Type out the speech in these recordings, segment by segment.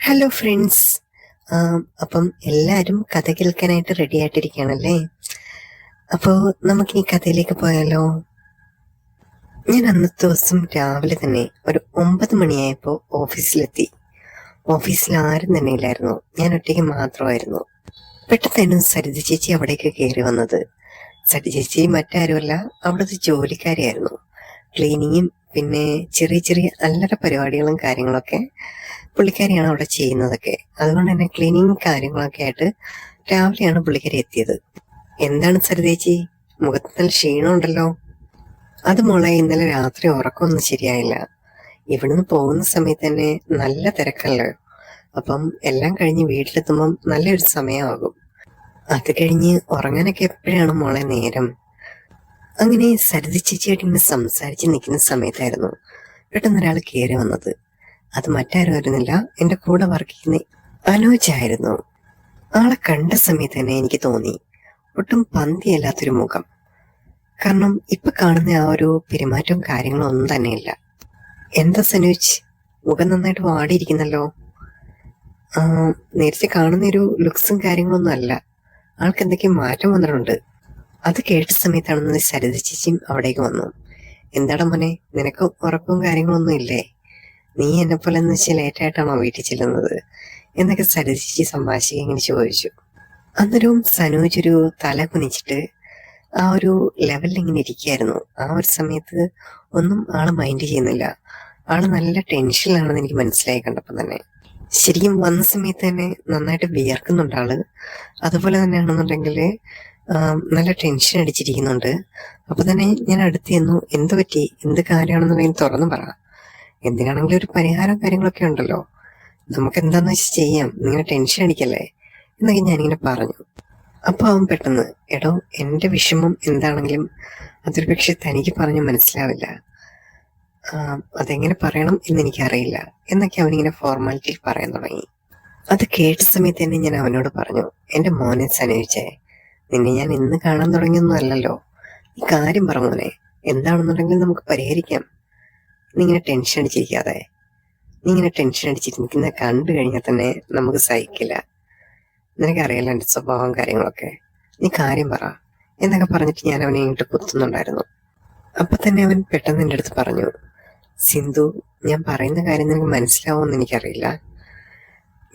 Hello friends. അപ്പം എല്ലാവരും കഥ കേൾക്കാനായിട്ട് റെഡി ആയിട്ടിരിക്കുകയാണല്ലേ? അപ്പോൾ നമുക്കിനി കഥയിലേക്ക് പോയാലോ? ഞാൻ അന്നത്തെ ദിവസം രാവിലെ തന്നെ ഒരു 9 മണിയായപ്പോൾ ഓഫീസിലെത്തി. ഓഫീസിൽ ആരും തന്നെ ഇല്ലായിരുന്നു, ഞാൻ ഒറ്റയ്ക്ക് മാത്രമായിരുന്നു. പെട്ടെന്നായിരുന്നു സരിത ചേച്ചി അവിടേക്ക് കയറി വന്നത്. സരിത ചേച്ചി മറ്റാരുമല്ല, അവിടുത്തെ ജോലിക്കാരിയായിരുന്നു. ക്ലീനിങ്ങും പിന്നെ ചെറിയ ചെറിയ അല്ലറ പരിപാടികളും കാര്യങ്ങളൊക്കെ പുള്ളിക്കാരിയാണ് അവിടെ ചെയ്യുന്നതൊക്കെ. അതുകൊണ്ട് തന്നെ ക്ലീനിങ് കാര്യങ്ങളൊക്കെ ആയിട്ട് രാവിലെയാണ് പുള്ളിക്കാരി എത്തിയത്. എന്താണ് സരിതേച്ചി, മുഖത്ത് നല്ല ക്ഷീണമുണ്ടല്ലോ? അത് മോളെ, ഇന്നലെ രാത്രി ഉറക്കമൊന്നും ശരിയായില്ല. ഇവിടുന്ന് പോകുന്ന സമയത്ത് തന്നെ നല്ല തിരക്കല്ലോ. അപ്പം എല്ലാം കഴിഞ്ഞ് വീട്ടിലെത്തുമ്പം നല്ലൊരു സമയമാകും. അത് കഴിഞ്ഞ് ഉറങ്ങാനൊക്കെ എപ്പോഴാണ് മോളെ നേരം? അങ്ങനെ സരിത ചേച്ചിയായിട്ട് ഇങ്ങനെ സംസാരിച്ച് നിൽക്കുന്ന സമയത്തായിരുന്നു പെട്ടെന്നൊരാൾ കയറി വന്നത്. അത് മറ്റാരും ആയിരുന്നില്ല, എൻ്റെ കൂടെ വർക്ക് ചെയ്യുന്ന അനോജായിരുന്നു. ആളെ കണ്ട സമയത്ത് തന്നെ എനിക്ക് തോന്നി ഒട്ടും പന്തിയല്ലാത്തൊരു മുഖം. കാരണം ഇപ്പൊ കാണുന്ന ആ ഒരു പെരുമാറ്റവും കാര്യങ്ങളും ഒന്നും തന്നെയില്ല. എന്താ സനോജ്, മുഖം നന്നായിട്ട് വാടിയിരിക്കുന്നല്ലോ. നേരത്തെ കാണുന്ന ഒരു ലുക്സും കാര്യങ്ങളൊന്നും അല്ല, ആൾക്ക് എന്തൊക്കെയോ മാറ്റം വന്നിട്ടുണ്ട്. അത് കേട്ട സമയത്താണെന്ന് സരിത ചേച്ചിയും അവിടേക്ക് വന്നു. എന്താടാ മോനെ, നിനക്ക് ഉറക്കവും കാര്യങ്ങളൊന്നും ഇല്ലേ? നീ എന്നെ പോലെ എന്ന് വെച്ചാൽ ലേറ്റായിട്ടാണോ വീട്ടിൽ ചെല്ലുന്നത് എന്നൊക്കെ സരിത ചേച്ചി സംഭാഷിക്കുക ഇങ്ങനെ ചോദിച്ചു. അന്നേരവും സനോജ് ഒരു തല കുനിച്ചിട്ട് ആ ഒരു ലെവലിൽ ഇങ്ങനെ ഇരിക്കുകയായിരുന്നു. ആ ഒരു സമയത്ത് ഒന്നും ആള് മൈൻഡ് ചെയ്യുന്നില്ല. ആള് നല്ല ടെൻഷനിലാണെന്ന് എനിക്ക് മനസ്സിലായി കണ്ടപ്പോൾ തന്നെ. ശരിക്കും വന്ന സമയത്ത് തന്നെ നന്നായിട്ട് വിയർക്കുന്നുണ്ട് ആള്. അതുപോലെ തന്നെയാണെന്നുണ്ടെങ്കിൽ നല്ല ടെൻഷൻ അടിച്ചിരിക്കുന്നുണ്ട്. അപ്പൊ തന്നെ ഞാൻ അടുത്ത് ചെന്നു, എന്ത് പറ്റി, എന്ത് കാര്യമാണെന്നുണ്ടെങ്കിൽ തുറന്നു പറ. എന്തിനാണെങ്കിലും ഒരു പരിഹാരം കാര്യങ്ങളൊക്കെ ഉണ്ടല്ലോ, നമുക്ക് എന്താന്ന് വെച്ചാൽ ചെയ്യാം, നിങ്ങനെ ടെൻഷൻ അടിക്കല്ലേ എന്നൊക്കെ ഞാനിങ്ങനെ പറഞ്ഞു. അപ്പൊ അവൻ പെട്ടെന്ന്, എടോ, എന്റെ വിഷമം എന്താണെങ്കിലും അതൊരു പക്ഷെ തനിക്ക് പറഞ്ഞ് മനസ്സിലാവില്ല, അതെങ്ങനെ പറയണം എന്നെനിക്കറിയില്ല എന്നൊക്കെ അവനിങ്ങനെ ഫോർമാലിറ്റിയിൽ പറയാൻ തുടങ്ങി. അത് കേട്ട സമയത്ത് തന്നെ ഞാൻ അവനോട് പറഞ്ഞു, എന്റെ മോനെ സനോജേ, നിന്നെ ഞാൻ ഇന്ന് കാണാൻ തുടങ്ങിയൊന്നും അല്ലല്ലോ. ഈ കാര്യം പറ മോനെ, എന്താണെന്നുണ്ടെങ്കിൽ നമുക്ക് പരിഹരിക്കാം. നീ ഇങ്ങനെ ടെൻഷൻ അടിച്ചിരിക്കാതെ. നീ ഇങ്ങനെ ടെൻഷൻ അടിച്ചിരിക്കുന്ന കണ്ടു കഴിഞ്ഞാൽ തന്നെ നമുക്ക് സഹിക്കില്ല. നിനക്കറിയാലോ എൻ്റെ സ്വഭാവം കാര്യങ്ങളൊക്കെ. നീ കാര്യം പറ എന്നൊക്കെ പറഞ്ഞിട്ട് ഞാൻ അവനെ ഇങ്ങോട്ട് കുത്തുന്നുണ്ടായിരുന്നു. അപ്പൊ തന്നെ അവൻ പെട്ടെന്ന് എൻ്റെ അടുത്ത് പറഞ്ഞു, സിന്ധു, ഞാൻ പറയുന്ന കാര്യം നിനക്ക് മനസ്സിലാവുമെന്ന് എനിക്കറിയില്ല.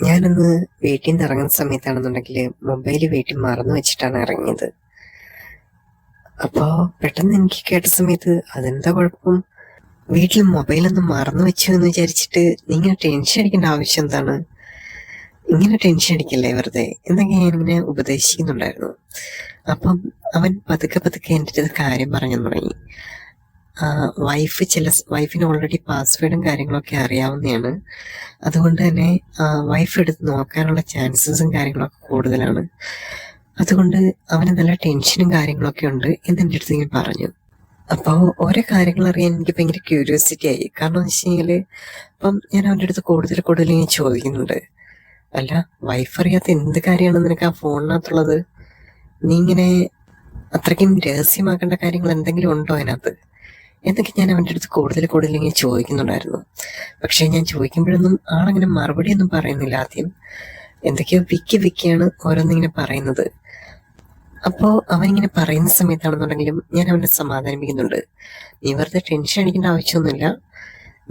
ഞാനൊന്ന് വീട്ടിൽ നിന്ന് ഇറങ്ങുന്ന സമയത്താണെന്നുണ്ടെങ്കിൽ മൊബൈൽ വീട്ടിൽ മറന്നു വെച്ചിട്ടാണ് ഇറങ്ങിയത്. അപ്പോ പെട്ടെന്ന് എനിക്ക് കേട്ട സമയത്ത്, അതെന്താ കുഴപ്പം, വീട്ടിൽ മൊബൈലൊന്നും മറന്നു വെച്ചു എന്ന് വിചാരിച്ചിട്ട് നീ ഇങ്ങനെ ടെൻഷൻ അടിക്കേണ്ട ആവശ്യം എന്താണ്? ഇങ്ങനെ ടെൻഷൻ അടിക്കല്ലേ വെറുതെ എന്നൊക്കെ ഞാനിങ്ങനെ ഉപദേശിക്കുന്നുണ്ടായിരുന്നു. അപ്പം അവൻ പതുക്കെ പതുക്കെ എൻ്റെ അടുത്ത് കാര്യം പറഞ്ഞു തുടങ്ങി. വൈഫിന് ഓൾറെഡി പാസ്വേഡും കാര്യങ്ങളൊക്കെ അറിയാവുന്നതാണ്. അതുകൊണ്ട് തന്നെ വൈഫ് എടുത്ത് നോക്കാനുള്ള ചാൻസസും കാര്യങ്ങളൊക്കെ കൂടുതലാണ്. അതുകൊണ്ട് അവന് നല്ല ടെൻഷനും കാര്യങ്ങളൊക്കെ ഉണ്ട് എന്നെൻ്റെ അടുത്ത് ഇങ്ങനെ പറഞ്ഞു. അപ്പോൾ ഓരോ കാര്യങ്ങൾ അറിയാൻ എനിക്ക് ഭയങ്കര ക്യൂരിയോസിറ്റി ആയി. കാരണം എന്ന് വെച്ച് കഴിഞ്ഞാൽ അപ്പം ഞാൻ അവൻ്റെ അടുത്ത് കൂടുതൽ ഇങ്ങനെ ചോദിക്കുന്നുണ്ട്, അല്ല, വൈഫ് അറിയാത്ത എന്ത് കാര്യമാണ് നിനക്ക് ആ ഫോണിനകത്തുള്ളത്? നീ ഇങ്ങനെ അത്രയ്ക്കും രഹസ്യമാക്കേണ്ട കാര്യങ്ങൾ എന്തെങ്കിലും ഉണ്ടോ അതിനകത്ത് എന്നൊക്കെ ഞാൻ അവൻ്റെ അടുത്ത് കൂടുതൽ ഇങ്ങനെ ചോദിക്കുന്നുണ്ടായിരുന്നു. പക്ഷെ ഞാൻ ചോദിക്കുമ്പോഴൊന്നും ആളങ്ങനെ മറുപടിയൊന്നും പറയുന്നില്ല. ആദ്യം എന്തൊക്കെയോ വിക്കിയാണ് ഓരോന്നിങ്ങനെ പറയുന്നത്. അപ്പോൾ അവനിങ്ങനെ പറയുന്ന സമയത്താണെന്നുണ്ടെങ്കിലും ഞാൻ അവനെ സമാധാനിപ്പിക്കുന്നുണ്ട്. നീ വെറുതെ ടെൻഷൻ അടിക്കേണ്ട ആവശ്യമൊന്നുമില്ല,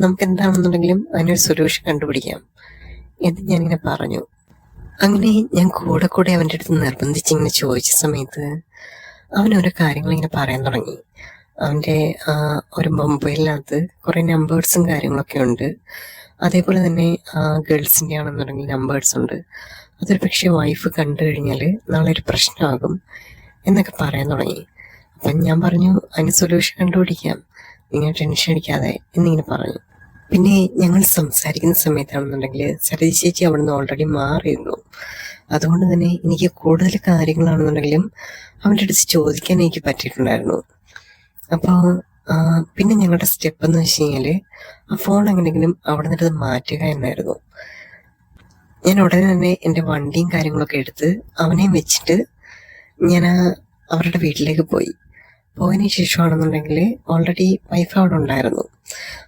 നമുക്ക് എന്താണെന്നുണ്ടെങ്കിലും അതിനൊരു സൊല്യൂഷൻ കണ്ടുപിടിക്കാം എന്ന് ഞാനിങ്ങനെ പറഞ്ഞു. അങ്ങനെ ഞാൻ കൂടെ അവൻ്റെ അടുത്ത് നിർബന്ധിച്ചിങ്ങനെ ചോദിച്ച സമയത്ത് അവൻ ഓരോ കാര്യങ്ങളിങ്ങനെ പറയാൻ തുടങ്ങി. അവൻ്റെ ഒരു മൊബൈലിനകത്ത് കുറേ നമ്പേഴ്സും കാര്യങ്ങളൊക്കെ ഉണ്ട്. അതേപോലെ തന്നെ ഗേൾസിൻ്റെ ആണെന്നുണ്ടെങ്കിൽ നമ്പേഴ്സ് ഉണ്ട്. അതൊരു പക്ഷേ വൈഫ് കണ്ടു കഴിഞ്ഞാൽ നാളെ ഒരു പ്രശ്നമാകും എന്നൊക്കെ പറയാൻ തുടങ്ങി. അപ്പം ഞാൻ പറഞ്ഞു, അതിന് സൊല്യൂഷൻ കണ്ടുപിടിക്കാം, നിങ്ങൾ ടെൻഷൻ അടിക്കാതെ എന്നിങ്ങനെ പറഞ്ഞു. പിന്നെ ഞങ്ങൾ സംസാരിക്കുന്ന സമയത്താണെന്നുണ്ടെങ്കിൽ സരിത ചേച്ചി അവിടെ നിന്ന് ഓൾറെഡി മാറിയിരുന്നു. അതുകൊണ്ട് തന്നെ എനിക്ക് കൂടുതൽ കാര്യങ്ങളാണെന്നുണ്ടെങ്കിലും അവൻ്റെ അടുത്ത് ചോദിക്കാൻ എനിക്ക് പറ്റിയിട്ടുണ്ടായിരുന്നു. അപ്പോൾ പിന്നെ ഞങ്ങളുടെ സ്റ്റെപ്പ് എന്ന് വെച്ച് കഴിഞ്ഞാൽ ആ ഫോൺ എങ്ങനെയെങ്കിലും അവിടെ നിന്നിട്ട് മാറ്റുക എന്നായിരുന്നു. ഞാൻ ഉടനെ തന്നെ എൻ്റെ വണ്ടിയും കാര്യങ്ങളൊക്കെ എടുത്ത് അവനെയും വെച്ചിട്ട് ഞാൻ അവരുടെ വീട്ടിലേക്ക് പോയതിന് ശേഷമാണെന്നുണ്ടെങ്കിൽ ഓൾറെഡി വൈഫ് അവിടെ ഉണ്ടായിരുന്നു.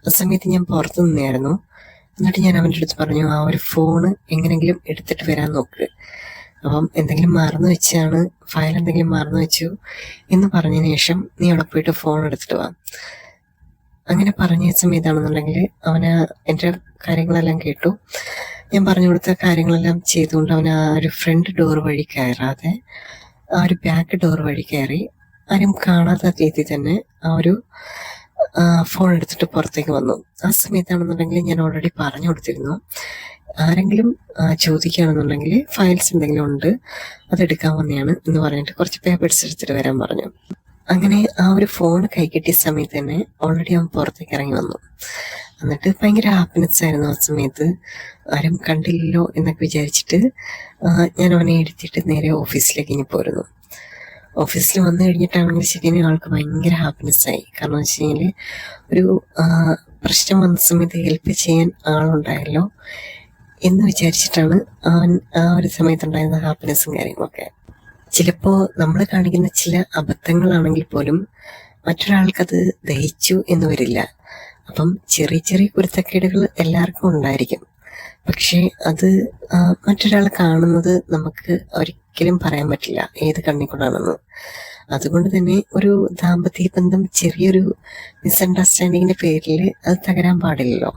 ആ സമയത്ത് ഞാൻ പുറത്ത് നിന്നായിരുന്നു. എന്നിട്ട് ഞാൻ അവൻ്റെ അടുത്ത് പറഞ്ഞു, ആ ഒരു ഫോണ് എങ്ങനെങ്കിലും എടുത്തിട്ട് വരാൻ നോക്ക്, അപ്പം എന്തെങ്കിലും മറന്നു വെച്ചാണ്, ഫയൽ എന്തെങ്കിലും മറന്നു വെച്ചു എന്ന് പറഞ്ഞതിന് ശേഷം നീ അവിടെ പോയിട്ട് ഫോൺ എടുത്തിട്ട് വാ. അങ്ങനെ പറഞ്ഞ സമയത്താണെന്നുണ്ടെങ്കിൽ അവന് എൻ്റെ കാര്യങ്ങളെല്ലാം കേട്ടു. ഞാൻ പറഞ്ഞു കൊടുത്ത കാര്യങ്ങളെല്ലാം ചെയ്തുകൊണ്ട് അവൻ ആ ഒരു ഫ്രണ്ട് ഡോർ വഴി കയറാതെ ആ ഒരു ബാക്ക് ഡോർ വഴി കയറി ആരും കാണാത്ത രീതിയിൽ തന്നെ ആ ഒരു ഫോൺ എടുത്തിട്ട് പുറത്തേക്ക് വന്നു. ആ സമയത്താണെന്നുണ്ടെങ്കിൽ ഞാൻ ഓൾറെഡി പറഞ്ഞു കൊടുത്തിരുന്നു, ആരെങ്കിലും ചോദിക്കുകയാണെന്നുണ്ടെങ്കിൽ ഫയൽസ് എന്തെങ്കിലും ഉണ്ട് അതെടുക്കാൻ വന്നെയാണ് എന്ന് പറഞ്ഞിട്ട് കുറച്ച് പേപ്പേഴ്സ് എടുത്തിട്ട് വരാൻ പറഞ്ഞു. അങ്ങനെ ആ ഒരു ഫോൺ കൈ കിട്ടിയ സമയത്ത് തന്നെ ഓൾറെഡി അവൻ പുറത്തേക്ക് ഇറങ്ങി വന്നു. എന്നിട്ട് ഭയങ്കര ഹാപ്പിനെസ് ആയിരുന്നു ആ സമയത്ത്. ആരും കണ്ടില്ലല്ലോ എന്നൊക്കെ വിചാരിച്ചിട്ട് ഞാൻ അവനെ എടുത്തിട്ട് നേരെ ഓഫീസിലേക്ക് ഇനി പോരുന്നു. ഓഫീസിൽ വന്നു കഴിഞ്ഞിട്ടാണെങ്കിൽ ശരിക്കും ആൾക്ക് ഭയങ്കര ഹാപ്പിനെസ് ആയി. കാരണം എന്ന് വെച്ച് കഴിഞ്ഞാൽ ഒരു പ്രശ്നം വന്ന സമയത്ത് ഹെൽപ്പ് ചെയ്യാൻ ആളുണ്ടായല്ലോ എന്ന് വിചാരിച്ചിട്ടാണ് അവൻ ആ ഒരു സമയത്തുണ്ടായിരുന്ന ഹാപ്പിനെസ്സും കാര്യങ്ങളൊക്കെ. ചിലപ്പോൾ നമ്മൾ കാണിക്കുന്ന ചില അബദ്ധങ്ങളാണെങ്കിൽ പോലും മറ്റൊരാൾക്കത് ദഹിച്ചു എന്ന് വരില്ല. അപ്പം ചെറിയ ചെറിയ കുരുത്തക്കേടുകൾ എല്ലാവർക്കും ഉണ്ടായിരിക്കും. പക്ഷേ അത് മറ്റൊരാൾ കാണുന്നത് നമുക്ക് ഒരിക്കലും പറയാൻ പറ്റില്ല ഏത് കണ്ണിക്കൂടാണെന്ന്. അതുകൊണ്ട് തന്നെ ഒരു ദാമ്പത്യ ബന്ധം ചെറിയൊരു മിസ്അണ്ടർസ്റ്റാൻഡിങ്ങിന്റെ പേരിൽ അത് തകരാൻ പാടില്ലല്ലോ.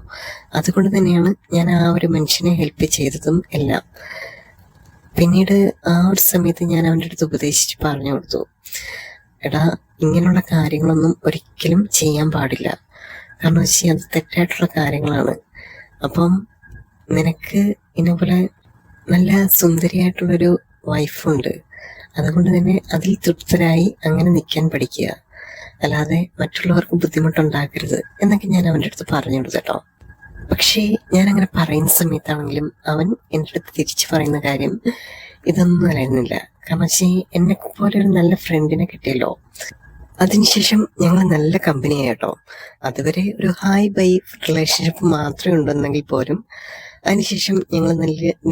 അതുകൊണ്ട് തന്നെയാണ് ഞാൻ ആ ഒരു മനുഷ്യനെ ഹെൽപ്പ് ചെയ്തതും എല്ലാം. പിന്നീട് ആ ഒരു സമയത്ത് ഞാൻ അവൻ്റെ അടുത്ത് ഉപദേശിച്ച് പറഞ്ഞു കൊടുത്തു, എടാ ഇങ്ങനെയുള്ള കാര്യങ്ങളൊന്നും ഒരിക്കലും ചെയ്യാൻ പാടില്ല. കാരണം വെച്ചാൽ അത് തെറ്റായിട്ടുള്ള കാര്യങ്ങളാണ്. അപ്പം നിനക്ക് ഇതേപോലെ നല്ല സുന്ദരിയായിട്ടുള്ളൊരു വൈഫുണ്ട്, അതുകൊണ്ട് തന്നെ അതിൽ തൃപ്തരായി അങ്ങനെ നിൽക്കാൻ പഠിക്കുക, അല്ലാതെ മറ്റുള്ളവർക്ക് ബുദ്ധിമുട്ടുണ്ടാക്കരുത് എന്നൊക്കെ ഞാൻ അവൻ്റെ അടുത്ത് പറഞ്ഞു കൊടുത്തു കേട്ടോ. പക്ഷേ ഞാൻ അങ്ങനെ പറയുന്ന സമയത്താണെങ്കിലും അവൻ എൻ്റെ അടുത്ത് തിരിച്ചു പറയുന്ന കാര്യം ഇതൊന്നും അല്ലായിരുന്നില്ല. കാരണം വെച്ചാൽ എന്നെ പോലെ ഒരു നല്ല ഫ്രണ്ടിനെ കിട്ടിയല്ലോ. അതിനുശേഷം ഞങ്ങൾ നല്ല കമ്പനിയായി കേട്ടോ. അതുവരെ ഒരു ഹായ് ബൈ റിലേഷൻഷിപ്പ് മാത്രമേ ഉണ്ടെന്നെങ്കിൽ പോലും അതിനുശേഷം ഞങ്ങൾ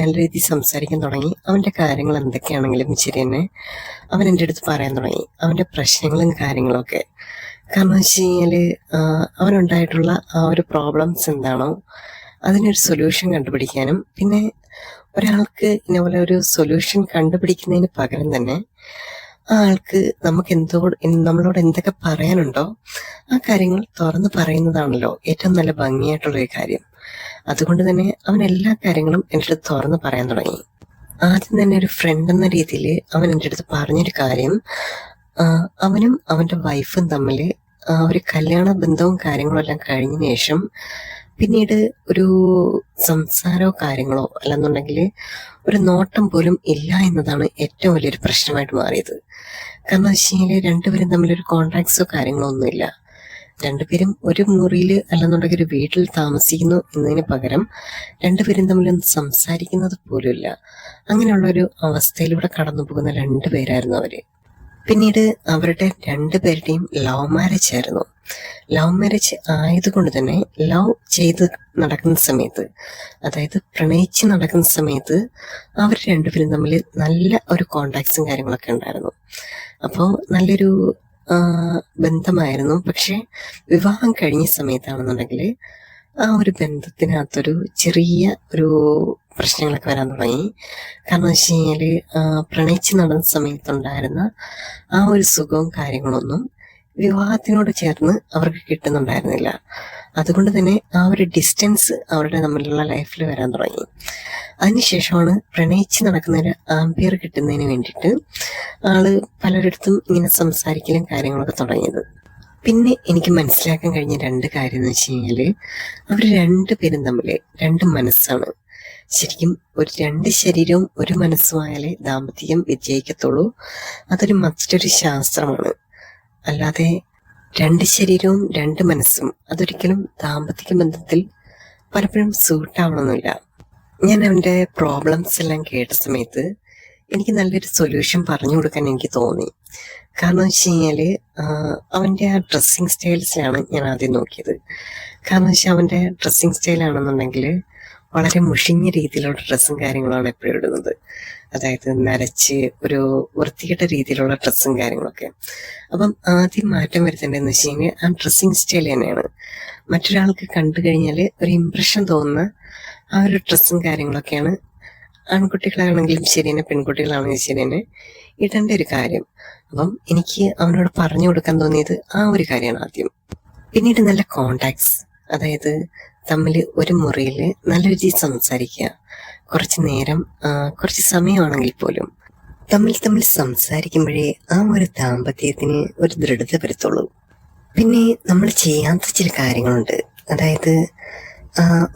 നല്ല രീതിയിൽ സംസാരിക്കാൻ തുടങ്ങി. അവൻ്റെ കാര്യങ്ങൾ എന്തൊക്കെയാണെങ്കിലും ശരി തന്നെ അവൻ എൻ്റെ അടുത്ത് പറയാൻ തുടങ്ങി, അവൻ്റെ പ്രശ്നങ്ങളും കാര്യങ്ങളൊക്കെ. കാരണം വെച്ച് കഴിഞ്ഞാൽ അവനുണ്ടായിട്ടുള്ള ആ ഒരു പ്രോബ്ലംസ് എന്താണോ അതിനൊരു സൊല്യൂഷൻ കണ്ടുപിടിക്കാനും, പിന്നെ ഒരാൾക്ക് ഇതേപോലെ ഒരു സൊല്യൂഷൻ കണ്ടുപിടിക്കുന്നതിന് പകരം തന്നെ ആ ആൾക്ക് നമ്മളോട് എന്തൊക്കെ പറയാനുണ്ടോ ആ കാര്യങ്ങൾ തുറന്ന് പറയുന്നതാണല്ലോ ഏറ്റവും നല്ല ഭംഗിയായിട്ടുള്ളൊരു കാര്യം. അതുകൊണ്ട് തന്നെ അവൻ എല്ലാ കാര്യങ്ങളും എൻ്റെ അടുത്ത് തുറന്ന് പറയാൻ തുടങ്ങി. ആദ്യം തന്നെ ഒരു ഫ്രണ്ട് എന്ന രീതിയിൽ അവൻ എൻ്റെ അടുത്ത് പറഞ്ഞൊരു കാര്യം, അവനും അവൻ്റെ വൈഫും തമ്മിൽ ഒരു കല്യാണ ബന്ധവും കാര്യങ്ങളും എല്ലാം കഴിഞ്ഞതിന് ശേഷം പിന്നീട് ഒരു സംസാരമോ കാര്യങ്ങളോ അല്ലെന്നുണ്ടെങ്കിൽ ഒരു നോട്ടം പോലും ഇല്ല എന്നതാണ് ഏറ്റവും വലിയൊരു പ്രശ്നമായിട്ട് മാറിയത്. കാരണം വെച്ച് കഴിഞ്ഞാൽ രണ്ടുപേരും തമ്മിലൊരു കോൺട്രാക്ട്സോ കാര്യങ്ങളോ ഒന്നുമില്ല. രണ്ടുപേരും ഒരു മുറിയിൽ അല്ലെന്നുണ്ടെങ്കിൽ ഒരു വീട്ടിൽ താമസിക്കുന്നു എന്നതിന് പകരം രണ്ടുപേരും തമ്മിലൊന്നും സംസാരിക്കുന്നത് പോലുമില്ല. അങ്ങനെയുള്ളൊരു അവസ്ഥയിലൂടെ കടന്നു പോകുന്ന രണ്ടുപേരായിരുന്നു അവര്. പിന്നീട് അവരുടെ രണ്ടുപേരുടെയും ലവ് മാരേജ് ആയിരുന്നു. ലവ് മാരേജ് ആയതുകൊണ്ട് തന്നെ ലവ് ചെയ്ത് നടക്കുന്ന സമയത്ത്, അതായത് പ്രണയിച്ച് നടക്കുന്ന സമയത്ത് അവർ രണ്ടുപേരും തമ്മിൽ നല്ല ഒരു കോണ്ടാക്ട്സും കാര്യങ്ങളൊക്കെ ഉണ്ടായിരുന്നു. അപ്പോൾ നല്ലൊരു ബന്ധമായിരുന്നു. പക്ഷെ വിവാഹം കഴിഞ്ഞ സമയത്താണെന്നുണ്ടെങ്കിൽ ആ ഒരു ബന്ധത്തിനകത്തൊരു ചെറിയ ഒരു പ്രശ്നങ്ങളൊക്കെ വരാൻ തുടങ്ങി. കാരണം വെച്ച് കഴിഞ്ഞാൽ പ്രണയിച്ച് നടന്ന സമയത്തുണ്ടായിരുന്ന ആ ഒരു സുഖവും കാര്യങ്ങളൊന്നും വിവാഹത്തിനോട് ചേർന്ന് അവർക്ക് കിട്ടുന്നുണ്ടായിരുന്നില്ല. അതുകൊണ്ട് തന്നെ ആ ഒരു ഡിസ്റ്റൻസ് അവരുടെ തമ്മിലുള്ള ലൈഫിൽ വരാൻ തുടങ്ങി. അതിനുശേഷമാണ് പ്രണയിച്ച് നടക്കുന്ന ഒരു ആംബിയർ കിട്ടുന്നതിന് വേണ്ടിയിട്ട് ആള് പലരിടത്തും ഇങ്ങനെ സംസാരിക്കലും കാര്യങ്ങളൊക്കെ തുടങ്ങിയത്. പിന്നെ എനിക്ക് മനസ്സിലാക്കാൻ കഴിഞ്ഞ രണ്ട് കാര്യം എന്ന് വെച്ച് കഴിഞ്ഞാല് അവർ രണ്ടുപേരും തമ്മിൽ രണ്ട് മനസ്സാണ്. ശരിക്കും ഒരു രണ്ട് ശരീരവും ഒരു മനസ്സുമായാലേ ദാമ്പത്യം വിജയിക്കത്തുള്ളൂ. അതൊരു മറ്റൊരു ശാസ്ത്രമാണ്. അല്ലാതെ രണ്ട് ശരീരവും രണ്ട് മനസ്സും അതൊരിക്കലും ദാമ്പത്യ ബന്ധത്തിൽ പലപ്പോഴും സൂട്ടാവണമെന്നില്ല. ഞാൻ അവൻ്റെ പ്രോബ്ലംസ് എല്ലാം കേട്ട സമയത്ത് എനിക്ക് നല്ലൊരു സൊല്യൂഷൻ പറഞ്ഞു കൊടുക്കാൻ എനിക്ക് തോന്നി. കാരണം വെച്ച് കഴിഞ്ഞാല് അവൻ്റെ ആ ഡ്രസ്സിങ് സ്റ്റൈൽസിലാണ് ഞാൻ ആദ്യം നോക്കിയത്. കാരണം വെച്ചാൽ അവൻ്റെ ഡ്രസ്സിങ് സ്റ്റൈലാണെന്നുണ്ടെങ്കിൽ വളരെ മുഷിഞ്ഞ രീതിയിലുള്ള ഡ്രസ്സും കാര്യങ്ങളാണ് എപ്പോഴും ഇടുന്നത്. അതായത് നരച്ച് ഒരു വൃത്തികെട്ട രീതിയിലുള്ള ഡ്രസ്സും കാര്യങ്ങളൊക്കെ. അപ്പം ആദ്യം മാറ്റം വരുത്തേണ്ടതെന്ന് വെച്ച് കഴിഞ്ഞാൽ ആ ഡ്രസ്സിങ് സ്റ്റൈൽ തന്നെയാണ്. മറ്റൊരാൾക്ക് കണ്ടു കഴിഞ്ഞാൽ ഒരു ഇംപ്രഷൻ തോന്നുന്ന ആ ഒരു ഡ്രസ്സും കാര്യങ്ങളൊക്കെയാണ് ആൺകുട്ടികളാണെങ്കിലും ശരി തന്നെ പെൺകുട്ടികളാണെങ്കിലും ശരി തന്നെ ഇടേണ്ട ഒരു കാര്യം. അപ്പം എനിക്ക് അവനോട് പറഞ്ഞു കൊടുക്കാൻ തോന്നിയത് ആ ഒരു കാര്യമാണ് ആദ്യം. പിന്നീട് നല്ല കോണ്ടാക്ട്സ്, അതായത് തമ്മിൽ ഒരു മുറിയിൽ നല്ല രീതിയിൽ സംസാരിക്കുക. കുറച്ച് നേരം, കുറച്ച് സമയമാണെങ്കിൽ പോലും തമ്മിൽ സംസാരിക്കുമ്പോഴേ ആ ഒരു ദാമ്പത്യത്തിന് ഒരു ദൃഢത വരുത്തുള്ളൂ. പിന്നെ നമ്മൾ ചെയ്യാത്ത ചില കാര്യങ്ങളുണ്ട്. അതായത്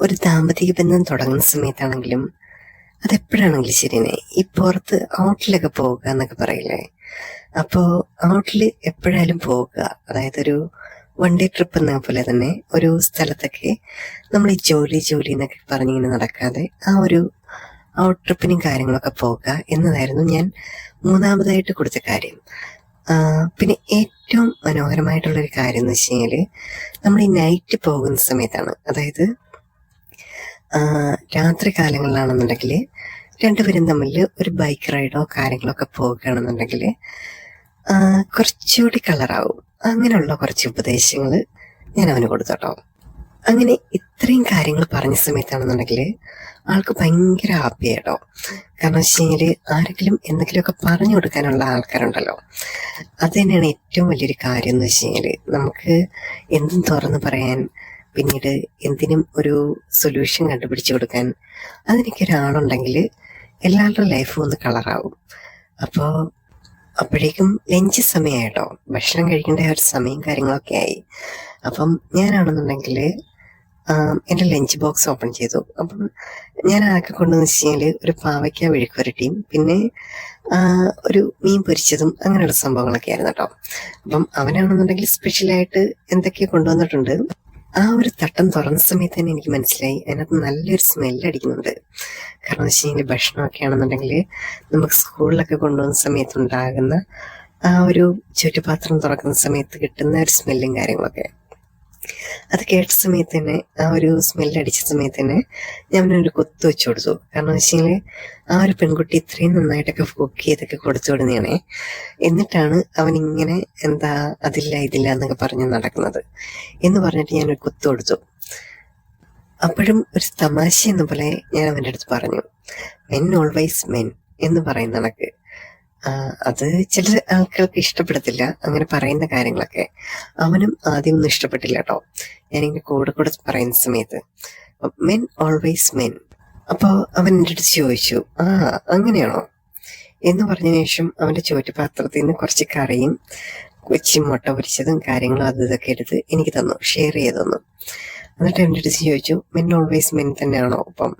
ഒരു ദാമ്പത്തിക ബന്ധം തുടങ്ങുന്ന സമയത്താണെങ്കിലും അതെപ്പോഴാണെങ്കിലും ശരിനെ, ഈ പുറത്ത് ഔട്ടിലൊക്കെ പോകുക എന്നൊക്കെ പറയില്ലേ, അപ്പോൾ ഔട്ടിൽ എപ്പോഴായാലും പോകുക, അതായത് ഒരു വൺ ഡേ ട്രിപ്പ് എന്ന പോലെ തന്നെ ഒരു സ്ഥലത്തൊക്കെ നമ്മൾ ഈ ജോലി എന്നൊക്കെ പറഞ്ഞിങ്ങനെ നടക്കാതെ ആ ഒരു ഔട്ട് ട്രിപ്പിനും കാര്യങ്ങളൊക്കെ പോകുക എന്നതായിരുന്നു ഞാൻ മൂന്നാമതായിട്ട് കൊടുത്ത കാര്യം. പിന്നെ ഏറ്റവും മനോഹരമായിട്ടുള്ളൊരു കാര്യം എന്ന് വെച്ച് കഴിഞ്ഞാൽ നമ്മൾ ഈ നൈറ്റ് പോകുന്ന സമയത്താണ്. അതായത് രാത്രി കാലങ്ങളിലാണെന്നുണ്ടെങ്കിൽ രണ്ടുപേരും തമ്മിൽ ഒരു ബൈക്ക് റൈഡോ കാര്യങ്ങളൊക്കെ പോകുകയാണെന്നുണ്ടെങ്കിൽ കുറച്ചുകൂടി കളറാവും. അങ്ങനെയുള്ള കുറച്ച് ഉപദേശങ്ങൾ ഞാൻ അവന് കൊടുത്തോട്ടോ. അങ്ങനെ ഇത്രയും കാര്യങ്ങൾ പറഞ്ഞ സമയത്താണെന്നുണ്ടെങ്കിൽ ആൾക്ക് ഭയങ്കര ഹാപ്പി ആയിട്ടോ. കാരണം വെച്ച് കഴിഞ്ഞാൽ ആരെങ്കിലും എന്തെങ്കിലുമൊക്കെ പറഞ്ഞു കൊടുക്കാനുള്ള ആൾക്കാരുണ്ടല്ലോ, അത് തന്നെയാണ് ഏറ്റവും വലിയൊരു കാര്യം എന്ന് വെച്ച് കഴിഞ്ഞാൽ നമുക്ക് എന്തും തുറന്ന് പറയാൻ, പിന്നീട് എന്തിനും ഒരു സൊല്യൂഷൻ കണ്ടുപിടിച്ചു കൊടുക്കാൻ അതിനൊക്കെ ഒരാളുണ്ടെങ്കിൽ എല്ലാവരുടെ ലൈഫും ഒന്ന് കളറാവും. അപ്പോൾ അപ്പോഴേക്കും ലഞ്ച് സമയമായിട്ടോ, ഭക്ഷണം കഴിക്കേണ്ട ഒരു സമയം കാര്യങ്ങളൊക്കെ ആയി. അപ്പം ഞാനാണെന്നുണ്ടെങ്കിൽ എൻ്റെ ലഞ്ച് ബോക്സ് ഓപ്പൺ ചെയ്തു. അപ്പം ഞാൻ ആക്കി കൊണ്ടുവന്ന് വെച്ച് കഴിഞ്ഞാൽ ഒരു പാവയ്ക്ക മെഴുക്കുവരട്ടിയും പിന്നെ ഒരു മീൻ പൊരിച്ചതും അങ്ങനെയുള്ള സംഭവങ്ങളൊക്കെ ആയിരുന്നു കേട്ടോ. അപ്പം അവനാണെന്നുണ്ടെങ്കിൽ സ്പെഷ്യലായിട്ട് എന്തൊക്കെയോ കൊണ്ടുവന്നിട്ടുണ്ട്. ആ ഒരു തട്ടം തുറന്ന സമയത്ത് തന്നെ എനിക്ക് മനസ്സിലായി അതിനകത്ത് നല്ലൊരു സ്മെല്ല് അടിക്കുന്നുണ്ട്. കാരണം എന്ന് വെച്ച് കഴിഞ്ഞാൽ ഭക്ഷണമൊക്കെ ആണെന്നുണ്ടെങ്കിൽ നമുക്ക് സ്കൂളിലൊക്കെ കൊണ്ടുപോകുന്ന സമയത്ത് ഉണ്ടാകുന്ന ആ ഒരു ചുറ്റുപാത്രം തുറക്കുന്ന സമയത്ത് കിട്ടുന്ന ഒരു സ്മെല്ലും കാര്യങ്ങളൊക്കെ, അത് കേട്ട സമയത്ത് തന്നെ, ആ ഒരു സ്മെല്ലടിച്ച സമയത്ത് തന്നെ ഞാൻ അവനൊരു കൊത്ത് വെച്ച് കൊടുത്തു. കാരണം എന്ന് വെച്ചാൽ ആ ഒരു പെൺകുട്ടി ഇത്രയും നന്നായിട്ടൊക്കെ കുക്ക് ചെയ്തൊക്കെ കൊടുത്തു വിടുന്നതാണേ. എന്നിട്ടാണ് അവനിങ്ങനെ എന്താ അതില്ല ഇതില്ല എന്നൊക്കെ പറഞ്ഞ് നടക്കുന്നത് എന്ന് പറഞ്ഞിട്ട് ഞാനൊരു കൊത്ത് കൊടുത്തു. അപ്പോഴും ഒരു തമാശ എന്ന പോലെ ഞാൻ അവൻ്റെ അടുത്ത് പറഞ്ഞു, മെൻ ഓൾവേസ് മെൻ എന്ന് പറയുന്ന കണക്ക്. അത് ചില ആൾക്കാർക്ക് ഇഷ്ടപ്പെടത്തില്ല അങ്ങനെ പറയുന്ന കാര്യങ്ങളൊക്കെ. അവനും ആദ്യം ഒന്നും ഇഷ്ടപ്പെട്ടില്ല കേട്ടോ, ഞാനിങ്ങനെ കൂടെ പറയുന്ന സമയത്ത്. Men always men. അപ്പോൾ അവൻ എൻ്റെ അടുത്ത് ചോദിച്ചു, അങ്ങനെയാണോ എന്ന് പറഞ്ഞതിന് ശേഷം അവൻ്റെ ചോറ്റുപാത്രത്തിൽ നിന്ന് കുറച്ച് കറിയും കൊച്ചി മുട്ട പൊരിച്ചതും കാര്യങ്ങളും അത് ഇതൊക്കെ എടുത്ത് എനിക്ക് തന്നു, ഷെയർ ചെയ്ത് തന്നു. എന്നിട്ട് എൻ്റെ അടുത്ത് ചോദിച്ചു, മെൻ ഓൾവേസ് മെൻ തന്നെയാണോ? അപ്പം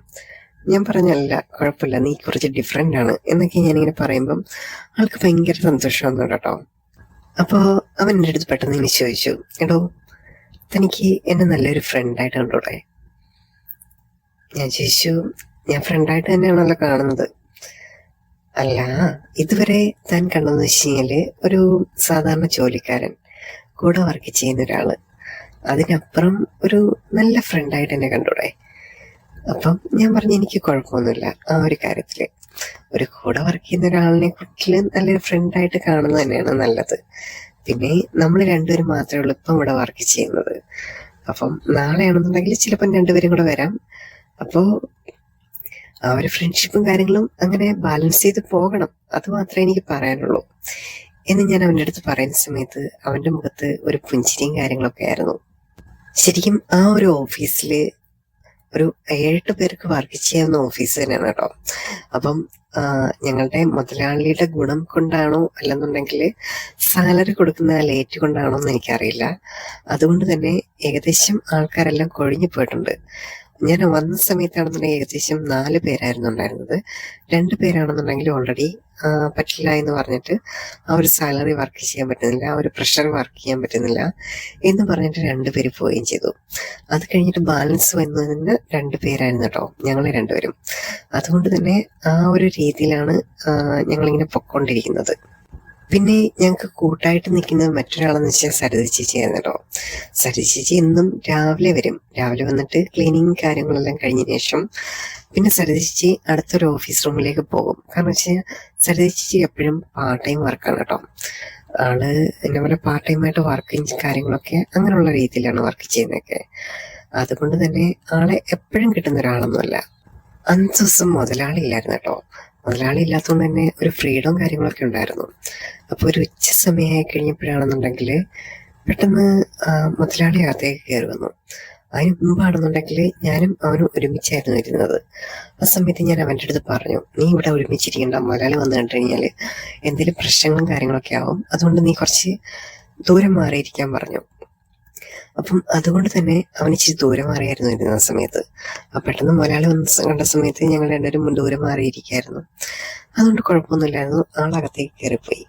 ഞാൻ പറഞ്ഞല്ല, കുഴപ്പമില്ല, നീ കുറച്ച് ഡിഫറെൻ്റ് ആണ് എന്നൊക്കെ ഞാനിങ്ങനെ പറയുമ്പം ആൾക്ക് ഭയങ്കര സന്തോഷമൊന്നും കേട്ടോ. അപ്പോൾ അവൻ എൻ്റെ അടുത്ത് പെട്ടെന്ന് ഇങ്ങനെ ചോദിച്ചു, എടോ തനിക്ക് എന്നെ നല്ലൊരു ഫ്രണ്ടായിട്ട് കണ്ടൂടെ? ഞാൻ ചോദിച്ചു, ഞാൻ ഫ്രണ്ടായിട്ട് തന്നെയാണല്ലോ കാണുന്നത്. അല്ല, ഇതുവരെ താൻ കണ്ടെന്ന് വെച്ച് കഴിഞ്ഞാൽ ഒരു സാധാരണ ജോലിക്കാരൻ, കൂടെ വർക്ക് ചെയ്യുന്ന ഒരാള്, അതിനപ്പുറം ഒരു നല്ല ഫ്രണ്ടായിട്ട് എന്നെ കണ്ടൂടെ? അപ്പം ഞാൻ പറഞ്ഞു, എനിക്ക് കുഴപ്പമൊന്നുമില്ല ആ ഒരു കാര്യത്തിൽ. ഒരു കൂടെ വർക്ക് ചെയ്യുന്ന ഒരാളിനെ കുറിച്ച് നല്ലൊരു ഫ്രണ്ടായിട്ട് കാണുന്നത് തന്നെയാണ് നല്ലത്. പിന്നെ നമ്മൾ രണ്ടുപേരും മാത്രമേ ഉള്ളൂ ഇപ്പം ഇവിടെ വർക്ക് ചെയ്യുന്നത്. അപ്പം നാളെയാണെന്നുണ്ടെങ്കിൽ ചിലപ്പം രണ്ടുപേരും കൂടെ വരാം. അപ്പോൾ ആ ഒരു ഫ്രണ്ട്ഷിപ്പും കാര്യങ്ങളും അങ്ങനെ ബാലൻസ് ചെയ്ത് പോകണം, അത് മാത്രമേ എനിക്ക് പറയാനുള്ളൂ എന്ന് ഞാൻ അവൻ്റെ അടുത്ത് പറയുന്ന സമയത്ത് അവൻ്റെ മുഖത്ത് ഒരു പുഞ്ചിരിയും കാര്യങ്ങളൊക്കെ ആയിരുന്നു. ശരിക്കും ആ ഒരു ഓഫീസിൽ ഒരു 7-8 പേർക്ക് വർക്ക് ചെയ്യാവുന്ന ഓഫീസ് തന്നെയാണ് കേട്ടോ. അപ്പം ഞങ്ങളുടെ മുതലാളിയുടെ ഗുണം കൊണ്ടാണോ അല്ലെന്നുണ്ടെങ്കിൽ സാലറി കൊടുക്കുന്ന ലേറ്റ് കൊണ്ടാണോ എന്ന് എനിക്കറിയില്ല. അതുകൊണ്ട് തന്നെ ഏകദേശം ആൾക്കാരെല്ലാം കൊഴിഞ്ഞു പോയിട്ടുണ്ട്. ഞാൻ വന്ന സമയത്താണെന്നുണ്ടെങ്കിൽ ഏകദേശം 4 പേരായിരുന്നു ഉണ്ടായിരുന്നത്. 2 പേരാണെന്നുണ്ടെങ്കിൽ ഓൾറെഡി പറ്റില്ല എന്ന് പറഞ്ഞിട്ട് ആ ഒരു സാലറി വർക്ക് ചെയ്യാൻ പറ്റുന്നില്ല, ആ ഒരു പ്രഷർ വർക്ക് ചെയ്യാൻ പറ്റുന്നില്ല എന്ന് പറഞ്ഞിട്ട് 2 പേര് പോവുകയും ചെയ്തു. അത് കഴിഞ്ഞിട്ട് ബാലൻസ് വന്നതിന് 2 പേരായിരുന്നു കേട്ടോ, ഞങ്ങൾ 2 പേരും. അതുകൊണ്ട് തന്നെ ആ ഒരു രീതിയിലാണ് ഞങ്ങളിങ്ങനെ പൊക്കോണ്ടിരിക്കുന്നത്. പിന്നെ ഞങ്ങൾക്ക് കൂട്ടായിട്ട് നിൽക്കുന്നത് മറ്റൊരാളെന്ന് വെച്ചാൽ സരിത ചേച്ചിയായിരുന്നു കേട്ടോ. സരിത ചേച്ചി എന്നും രാവിലെ വരും. രാവിലെ വന്നിട്ട് ക്ലീനിങ് കാര്യങ്ങളെല്ലാം കഴിഞ്ഞതിന് ശേഷം പിന്നെ സരിത ചേച്ചി അടുത്തൊരു ഓഫീസ് റൂമിലേക്ക് പോകും. കാരണം വെച്ചാൽ സരിത ചേച്ചി എപ്പോഴും പാർട്ട് ടൈം വർക്കാണ് കേട്ടോ. ആള് എന്നെ പോലെ പാർട്ട് ടൈമായിട്ട് വർക്കിങ് കാര്യങ്ങളൊക്കെ അങ്ങനെയുള്ള രീതിയിലാണ് വർക്ക് ചെയ്യുന്നതൊക്കെ. അതുകൊണ്ട് തന്നെ ആളെ എപ്പോഴും കിട്ടുന്ന ഒരാളൊന്നുമല്ല. അന്ന് ദിവസം മുതലാളി ഇല്ലായിരുന്നു കേട്ടോ. മുതലാളി ഇല്ലാത്തതുകൊണ്ട് തന്നെ ഒരു ഫ്രീഡവും കാര്യങ്ങളൊക്കെ ഉണ്ടായിരുന്നു. അപ്പോൾ ഒരു ഉച്ച സമയമായി കഴിഞ്ഞപ്പോഴാണെന്നുണ്ടെങ്കിൽ പെട്ടെന്ന് മുതലാളി അകത്തേക്ക് കയറി വന്നു. അതിന് മുമ്പാണെന്നുണ്ടെങ്കിൽ ഞാനും അവനും ഒരുമിച്ചായിരുന്നു ഇരുന്നത്. ആ സമയത്ത് ഞാൻ അവൻ്റെ അടുത്ത് പറഞ്ഞു, നീ ഇവിടെ ഒരുമിച്ചിരിക്കേണ്ട, മുതലാളി വന്നു കണ്ടു കഴിഞ്ഞാൽ എന്തെങ്കിലും പ്രശ്നങ്ങളും കാര്യങ്ങളൊക്കെ ആവും, അതുകൊണ്ട് നീ കുറച്ച് ദൂരം മാറിയിരിക്കാൻ പറഞ്ഞു. അപ്പം അതുകൊണ്ട് തന്നെ അവൻ ഇച്ചിരി ദൂരം മാറിയായിരുന്നു ഇരുന്ന സമയത്ത്. പെട്ടെന്ന് മുതലാളി വന്ന് കണ്ട സമയത്ത് ഞങ്ങൾ രണ്ടുപേരും ദൂരം മാറിയിരിക്കായിരുന്നു. അതുകൊണ്ട് കുഴപ്പമൊന്നുമില്ലായിരുന്നു, ആളകത്തേക്ക് കയറിപ്പോയി.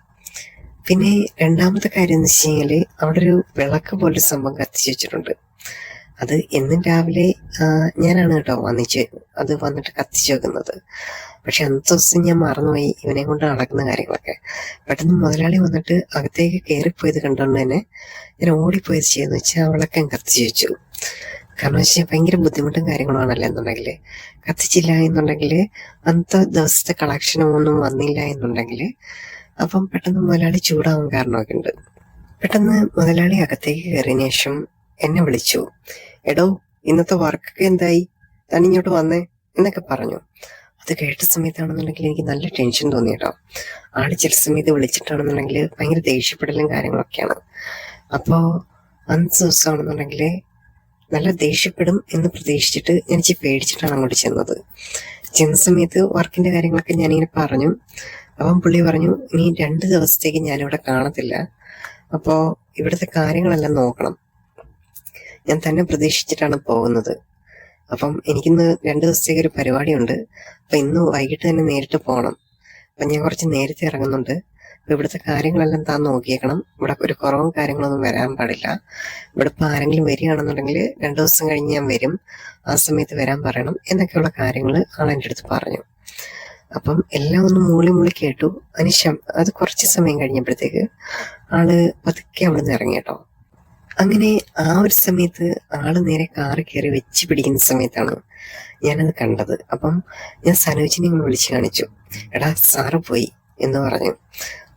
പിന്നെ രണ്ടാമത്തെ കാര്യം എന്ന് വെച്ച് കഴിഞ്ഞാൽ അവിടെ ഒരു വിളക്ക് പോലൊരു സംഭവം കത്തിച്ച് വെച്ചിട്ടുണ്ട്. അത് എന്നും രാവിലെ ഞാനാണ് കേട്ടോ അത് വന്നിട്ട് കത്തിച്ചു വെക്കുന്നത്. പക്ഷെ അന്നത്തെ ദിവസം ഞാൻ മറന്നുപോയി ഇവനെ കൊണ്ട് നടക്കുന്ന കാര്യങ്ങളൊക്കെ. പെട്ടെന്ന് മുതലാളി വന്നിട്ട് അകത്തേക്ക് കയറിപ്പോയത് കണ്ടുകൊണ്ട് തന്നെ ഞാൻ ഓടിപ്പോയത് ചെയ്യുന്ന വെച്ചാൽ ആ വിളക്കം കത്തിച്ചു വെച്ചു. കാരണം വെച്ചാൽ ഭയങ്കര ബുദ്ധിമുട്ടും കാര്യങ്ങളുമാണല്ലോ എന്നുണ്ടെങ്കിൽ, കത്തിച്ചില്ല എന്നുണ്ടെങ്കിൽ അന്നത്തെ ദിവസത്തെ കളക്ഷനൊന്നും വന്നില്ല എന്നുണ്ടെങ്കിൽ അപ്പം പെട്ടെന്ന് മുതലാളി ചൂടാവാൻ കാരണമൊക്കെ ഉണ്ട്. പെട്ടെന്ന് മുതലാളി അകത്തേക്ക് കയറിയതിനു ശേഷം എന്നെ വിളിച്ചു, എടോ ഇന്നത്തെ വർക്കൊക്കെ എന്തായി, തനിങ്ങോട്ട് വന്നേ എന്നൊക്കെ പറഞ്ഞു. അത് കേട്ട സമയത്താണെന്നുണ്ടെങ്കിൽ എനിക്ക് നല്ല ടെൻഷൻ തോന്നി കേട്ടോ. ആള് ചില സമയത്ത് വിളിച്ചിട്ടാണെന്നുണ്ടെങ്കിൽ ഭയങ്കര ദേഷ്യപ്പെടലും കാര്യങ്ങളൊക്കെയാണ്. അപ്പോൾ അന്നത്തെ ദിവസമാണെന്നുണ്ടെങ്കിൽ നല്ല ദേഷ്യപ്പെടും എന്ന് പ്രതീക്ഷിച്ചിട്ട് എനിക്ക് പേടിച്ചിട്ടാണ് അങ്ങോട്ട് ചെന്ന സമയത്ത് വർക്കിന്റെ കാര്യങ്ങളൊക്കെ ഞാനിങ്ങനെ പറഞ്ഞു. അപ്പം പുള്ളി പറഞ്ഞു, ഇനി 2 ദിവസത്തേക്ക് ഞാനിവിടെ കാണത്തില്ല, അപ്പോൾ ഇവിടുത്തെ കാര്യങ്ങളെല്ലാം നോക്കണം, ഞാൻ തന്നെ പ്രതീക്ഷിച്ചിട്ടാണ് പോകുന്നത്. അപ്പം എനിക്കിന്ന് 2 ദിവസത്തേക്ക് ഒരു പരിപാടിയുണ്ട്, അപ്പം ഇന്ന് വൈകിട്ട് തന്നെ നേരിട്ട് പോകണം. അപ്പം ഞാൻ കുറച്ച് നേരത്തെ ഇറങ്ങുന്നുണ്ട്. അപ്പം ഇവിടുത്തെ കാര്യങ്ങളെല്ലാം താൻ നോക്കിയേക്കണം, ഇവിടെ ഒരു കുറവും കാര്യങ്ങളൊന്നും വരാൻ പാടില്ല. ഇവിടെ ഇപ്പം ആരെങ്കിലും വരികയാണെന്നുണ്ടെങ്കിൽ 2 ദിവസം കഴിഞ്ഞ് ഞാൻ വരും, ആ സമയത്ത് വരാൻ പറയണം എന്നൊക്കെയുള്ള കാര്യങ്ങൾ ആളെൻ്റെ അടുത്ത് പറഞ്ഞു. അപ്പം എല്ലാം ഒന്ന് മൂളി കേട്ടു. അത് കുറച്ച് സമയം കഴിഞ്ഞപ്പോഴത്തേക്ക് ആള് പതുക്കെ അവിടെ നിന്ന് ഇറങ്ങി കേട്ടോ. അങ്ങനെ ആ ഒരു സമയത്ത് ആള് നേരെ കാറ് കയറി വെച്ച് പിടിക്കുന്ന സമയത്താണ് ഞാനത് കണ്ടത്. അപ്പം ഞാൻ സനോജിനെ വിളിച്ചു കാണിച്ചു, എടാ സാറ് പോയി എന്ന് പറഞ്ഞു.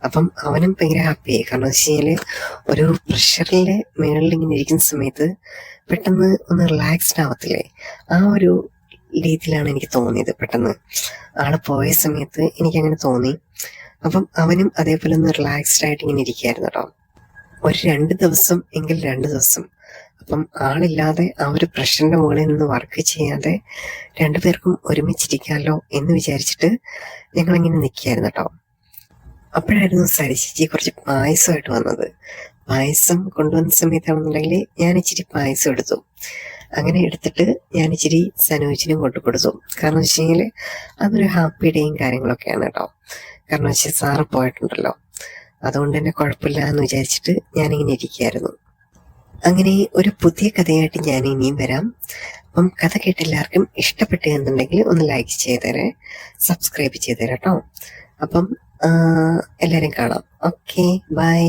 അപ്പം അവനും ഭയങ്കര ഹാപ്പിയായി. കാരണം വെച്ച് കഴിഞ്ഞാല് ഒരു പ്രഷറിലെ മേളിൽ ഇങ്ങനെ ഇരിക്കുന്ന സമയത്ത് പെട്ടെന്ന് ഒന്ന് റിലാക്സ്ഡ് ആവത്തില്ലേ, ആ ഒരു രീതിയിലാണ് എനിക്ക് തോന്നിയത്. പെട്ടെന്ന് ആള് പോയ സമയത്ത് എനിക്കങ്ങനെ തോന്നി. അപ്പം അവനും അതേപോലെ ഒന്ന് റിലാക്സ്ഡ് ആയിട്ട് ഇങ്ങനെ ഇരിക്കുകയായിരുന്നു കേട്ടോ. ഒരു 2 ദിവസം എങ്കിൽ 2 ദിവസം അപ്പം ആളില്ലാതെ ആ ഒരു പ്രഷറിന്റെ മുകളിൽ നിന്ന് വർക്ക് ചെയ്യാതെ 2 പേർക്കും ഒരുമിച്ചിരിക്കാമല്ലോ എന്ന് വിചാരിച്ചിട്ട് ഞങ്ങളിങ്ങനെ നിൽക്കുകയായിരുന്നു കേട്ടോ. അപ്പോഴായിരുന്നു സരിചേച്ചി കുറച്ച് പായസമായിട്ട് വന്നത്. പായസം കൊണ്ടുവന്ന സമയത്താണെന്നുണ്ടെങ്കിൽ ഞാൻ ഇച്ചിരി പായസം എടുത്തു. അങ്ങനെ എടുത്തിട്ട് ഞാൻ ഇച്ചിരി സനോജിനും കൊണ്ടുകൊടുത്തു. കാരണം വെച്ച് കഴിഞ്ഞാൽ അതൊരു ഹാപ്പി ഡേയും കാര്യങ്ങളൊക്കെയാണ് കേട്ടോ. കാരണം വെച്ചാൽ സാറ് പോയിട്ടുണ്ടല്ലോ, അതുകൊണ്ട് തന്നെ കുഴപ്പമില്ല എന്ന് വിചാരിച്ചിട്ട് ഞാനിങ്ങനെ ഇരിക്കുകയായിരുന്നു. അങ്ങനെ ഒരു പുതിയ കഥയായിട്ട് ഞാൻ ഇനിയും വരാം. അപ്പം കഥ കേട്ട് എല്ലാവർക്കും ഇഷ്ടപ്പെട്ടു എന്നുണ്ടെങ്കിൽ ഒന്ന് ലൈക്ക് ചെയ്തേരെ, സബ്സ്ക്രൈബ് ചെയ്തേരെ കേട്ടോ. അപ്പം എല്ലാവരും കാണാം. Okay, by.